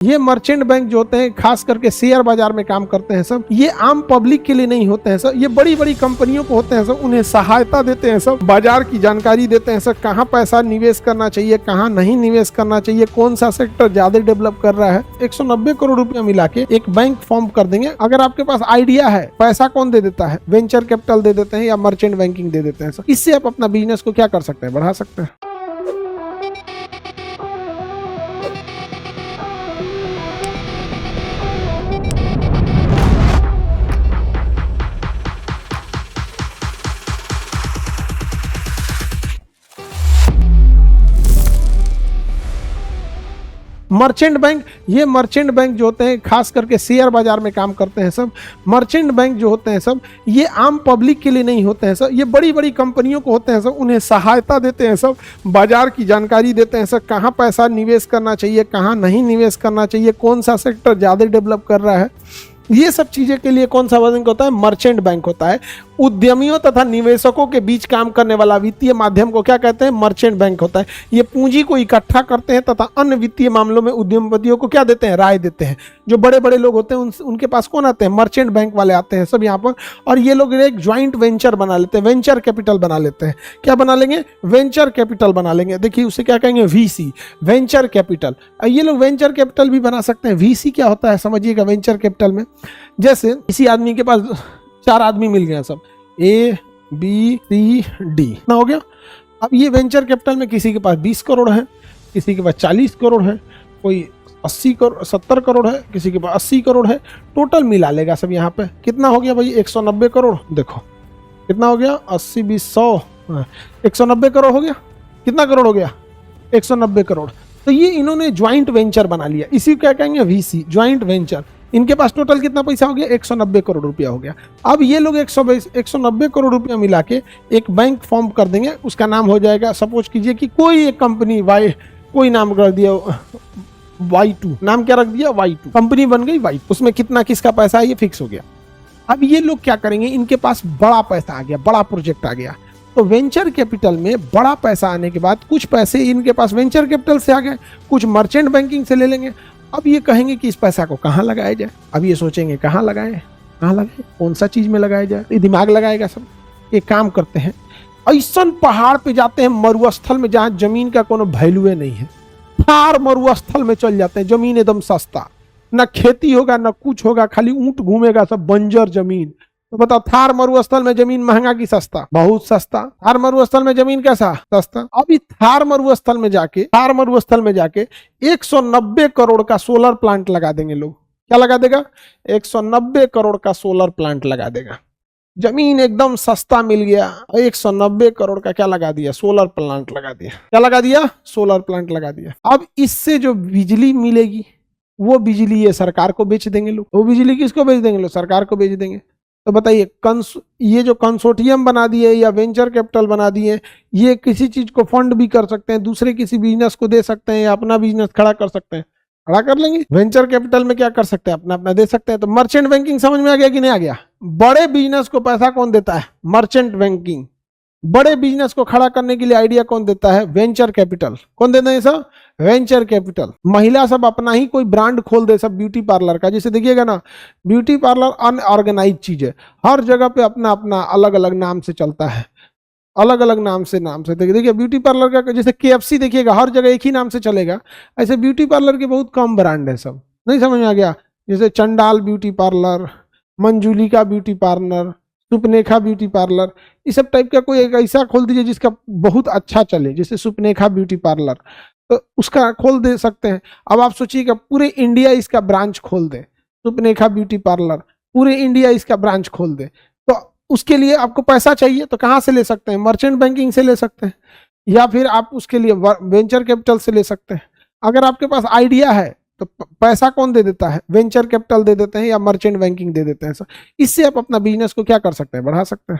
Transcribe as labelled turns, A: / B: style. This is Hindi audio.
A: ये मर्चेंट बैंक जो होते हैं खास करके शेयर बाजार में काम करते हैं सब, ये आम पब्लिक के लिए नहीं होते हैं सब, ये बड़ी बड़ी कंपनियों को होते हैं सब। उन्हें सहायता देते हैं सब, बाजार की जानकारी देते हैं सब, कहाँ पैसा निवेश करना चाहिए, कहाँ नहीं निवेश करना चाहिए, कौन सा सेक्टर ज्यादा डेवलप कर रहा है। 190 करोड़ रुपया मिला के एक बैंक फॉर्म कर देंगे। अगर आपके पास आइडिया है, पैसा कौन दे देता है? वेंचर कैपिटल दे देते हैं या मर्चेंट बैंकिंग दे देते हैं सब। इससे आप अपना बिजनेस को क्या कर सकते हैं? बढ़ा सकते हैं। मर्चेंट बैंक, ये मर्चेंट बैंक जो होते हैं खास करके शेयर बाजार में काम करते हैं सब। मर्चेंट बैंक जो होते हैं सब, ये आम पब्लिक के लिए नहीं होते हैं सब, ये बड़ी बड़ी कंपनियों को होते हैं सब। उन्हें सहायता देते हैं सब, बाजार की जानकारी देते हैं सब, कहाँ पैसा निवेश करना चाहिए, कहाँ नहीं निवेश करना चाहिए, कौन सा सेक्टर ज़्यादा डेवलप कर रहा है। ये सब चीज़ें के लिए कौन सा बैंक होता है? मर्चेंट बैंक होता है। उद्यमियों तथा निवेशकों के बीच काम करने वाला वित्तीय माध्यम को क्या कहते हैं? मर्चेंट बैंक होता है। ये पूंजी को इकट्ठा करते हैं तथा अन्य वित्तीय मामलों में उद्यमपतियों को क्या देते हैं? राय देते हैं। जो बड़े बड़े लोग होते हैं उनके पास कौन आते हैं? मर्चेंट बैंक वाले आते हैं सब यहाँ पर। और ये लोग एक ज्वाइंट वेंचर बना लेते हैं, वेंचर कैपिटल बना लेते हैं। क्या बना लेंगे? वेंचर कैपिटल बना लेंगे। देखिए उसे क्या कहेंगे? VC, venture capital. ये लोग वेंचर कैपिटल भी बना सकते हैं। VC क्या होता है समझिएगा वेंचर कैपिटल में? जैसे किसी आदमी के पास 4 आदमी मिल गए सब, A, B, C, D ना हो गया। अब ये वेंचर कैपिटल में किसी के पास 20 करोड़ है, किसी के पास 40 करोड़ है, कोई 80 करोड़ 70 करोड़ है, किसी के पास 80 करोड़ है। टोटल मिला लेगा सब यहाँ पे। कितना हो गया भाई? 190 करोड़। देखो कितना हो गया? 80 20 100, 190 करोड़ हो गया। कितना करोड़ हो गया? 190 करोड़। तो ये इन्होंने ज्वाइंट वेंचर बना लिया। इसी को क्या कहेंगे? VC, joint venture. इनके पास टोटल कितना पैसा हो गया? 190 करोड़ रुपया हो गया। अब ये लोग 190 करोड़ रुपया मिला के एक बैंक फॉर्म कर देंगे। उसका नाम हो जाएगा, सपोज कीजिए कि कोई एक कंपनी कोई नाम रख दिया Y2, नाम क्या रख दिया? Y2, कंपनी बन गई Y2। उसमें कितना किसका पैसा है ये फिक्स हो गया। अब ये लोग क्या करेंगे? इनके पास बड़ा पैसा आ गया, बड़ा प्रोजेक्ट आ गया। तो वेंचर कैपिटल में बड़ा पैसा आने के बाद कुछ पैसे इनके पास वेंचर कैपिटल से आ गए, कुछ मर्चेंट बैंकिंग से ले लेंगे। अब ये कहेंगे कि इस पैसा को कहाँ लगाया जाए। अब ये सोचेंगे कहाँ लगाएं, कहाँ लगाएं, कौन सा चीज में लगाया जाए। ये दिमाग लगाएगा सब। एक काम करते हैं, ऐसा पहाड़ पे जाते हैं मरुस्थल में जहाँ जमीन का कोनो वैल्यू नहीं है। थार मरुस्थल में चल जाते हैं, जमीन एकदम सस्ता, न खेती होगा न कुछ होगा, खाली ऊंट घूमेगा, सब बंजर जमीन। तो बताओ थार मरुस्थल में जमीन महंगा की सस्ता? बहुत सस्ता। थार मरुस्थल में जमीन कैसा? सस्ता। अभी थार मरुस्थल में जाके 190 करोड़ का सोलर प्लांट लगा देंगे लोग। क्या लगा देगा? 190 करोड़ का सोलर प्लांट लगा देगा। जमीन एकदम सस्ता मिल गया, 190 करोड़ का क्या लगा दिया? सोलर प्लांट लगा दिया। क्या लगा दिया? सोलर प्लांट लगा दिया। अब इससे जो बिजली मिलेगी वो बिजली ये सरकार को बेच देंगे लोग। वो बिजली किसको बेच देंगे लोग? सरकार को बेच देंगे। तो बताइए ये जो कंसोर्टियम बना दिए या वेंचर कैपिटल बना दिए, ये किसी चीज को फंड भी कर सकते हैं, दूसरे किसी बिजनेस को दे सकते हैं या अपना बिजनेस खड़ा कर सकते हैं। खड़ा कर लेंगे। वेंचर कैपिटल में क्या कर सकते हैं? अपना अपना दे सकते हैं। तो मर्चेंट बैंकिंग समझ में आ गया कि नहीं आ गया? बड़े बिजनेस को पैसा कौन देता है? Merchant banking. बड़े बिजनेस को खड़ा करने के लिए आइडिया कौन देता है? Venture capital. कौन देता है सब? Venture capital. महिला सब अपना ही कोई ब्रांड खोल दे सब, ब्यूटी पार्लर का। जैसे देखिएगा ना, ब्यूटी पार्लर अनऑर्गेनाइज चीज है, हर जगह पे अपना अपना अलग अलग नाम से चलता है, अलग अलग नाम से देखिए ब्यूटी पार्लर का। जैसे KFC देखिएगा, हर जगह एक ही नाम से चलेगा। ऐसे ब्यूटी पार्लर के बहुत कम ब्रांड है सब। नहीं समझ में आ गया? जैसे चंडाल beauty parlour, Manjulika beauty parlour, Supnekha beauty parlour, इस सब टाइप का कोई एक ऐसा खोल दीजिए जिसका बहुत अच्छा चले, जैसे सुपनेखा ब्यूटी पार्लर, तो उसका खोल दे सकते हैं। अब आप सोचिएगा पूरे इंडिया इसका ब्रांच खोल दे, सुपनेखा ब्यूटी पार्लर, पूरे इंडिया इसका ब्रांच खोल दे, तो उसके लिए आपको पैसा चाहिए। तो कहाँ से ले सकते हैं? मर्चेंट बैंकिंग से ले सकते हैं, या फिर आप उसके लिए वेंचर कैपिटल से ले सकते हैं। अगर आपके पास आइडिया है तो पैसा कौन दे देता है? वेंचर कैपिटल दे देते हैं या मर्चेंट बैंकिंग दे देते हैं। इससे आप अपना बिजनेस को क्या कर सकते हैं? बढ़ा सकते हैं।